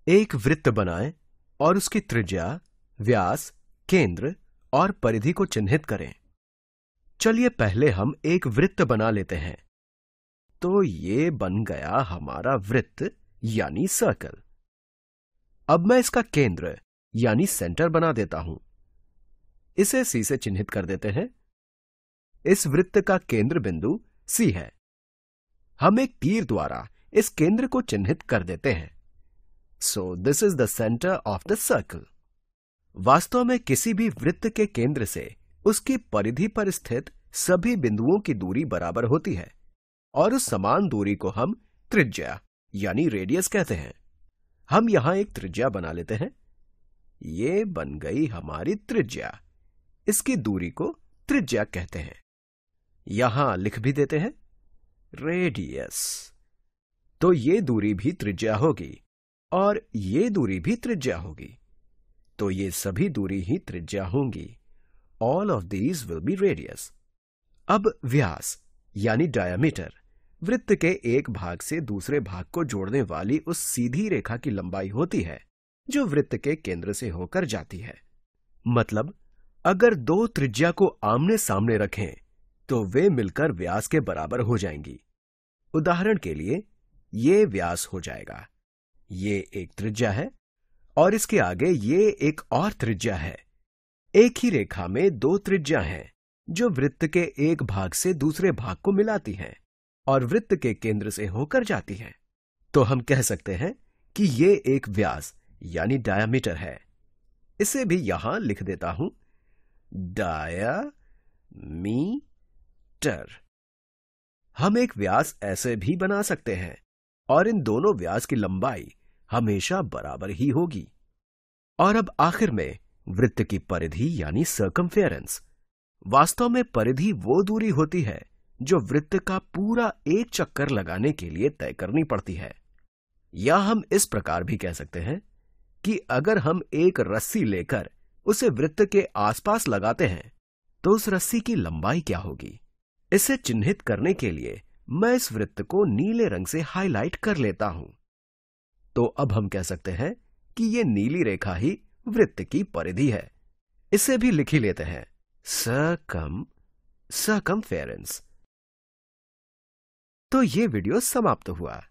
एक वृत्त बनाएं और उसकी त्रिज्या, व्यास, केंद्र और परिधि को चिन्हित करें। चलिए पहले हम एक वृत्त बना लेते हैं। तो ये बन गया हमारा वृत्त यानी सर्कल। अब मैं इसका केंद्र यानी सेंटर बना देता हूं। इसे सी से चिन्हित कर देते हैं। इस वृत्त का केंद्र बिंदु सी है। हम एक तीर द्वारा इस केंद्र को चिन्हित कर देते हैं। So this is the center of the circle. वास्तव में किसी भी वृत्त के केंद्र से उसकी परिधि पर स्थित सभी बिंदुओं की दूरी बराबर होती है और उस समान दूरी को हम त्रिज्या यानी रेडियस कहते हैं। हम यहां एक त्रिज्या बना लेते हैं। ये बन गई हमारी त्रिज्या। इसकी दूरी को त्रिज्या कहते हैं। यहां लिख भी देते हैं रेडियस। तो ये दूरी भी त्रिज्या होगी और ये दूरी भी त्रिज्या होगी। तो ये सभी दूरी ही त्रिज्या होंगी। All of these will be radius. अब व्यास यानी डायमीटर वृत्त के एक भाग से दूसरे भाग को जोड़ने वाली उस सीधी रेखा की लंबाई होती है जो वृत्त के केंद्र से होकर जाती है। मतलब अगर दो त्रिज्या को आमने सामने रखें तो वे मिलकर व्यास के बराबर हो जाएंगी। उदाहरण के लिए ये व्यास हो जाएगा। ये एक त्रिज्या है और इसके आगे ये एक और त्रिज्या है। एक ही रेखा में दो त्रिज्या हैं जो वृत्त के एक भाग से दूसरे भाग को मिलाती हैं और वृत्त के केंद्र से होकर जाती हैं। तो हम कह सकते हैं कि ये एक व्यास यानी डायामीटर है। इसे भी यहां लिख देता हूं डायामीटर। हम एक व्यास ऐसे भी बना सकते हैं और इन दोनों व्यास की लंबाई हमेशा बराबर ही होगी। और अब आखिर में वृत्त की परिधि यानी सर्कमफेरेंस। वास्तव में परिधि वो दूरी होती है जो वृत्त का पूरा एक चक्कर लगाने के लिए तय करनी पड़ती है। या हम इस प्रकार भी कह सकते हैं कि अगर हम एक रस्सी लेकर उसे वृत्त के आसपास लगाते हैं तो उस रस्सी की लंबाई क्या होगी। इसे चिन्हित करने के लिए मैं इस वृत्त को नीले रंग से हाईलाइट कर लेता हूं। तो अब हम कह सकते हैं कि ये नीली रेखा ही वृत्त की परिधि है। इसे भी लिख ही लेते हैं सर्कमफेरेंस। तो ये वीडियो समाप्त हुआ।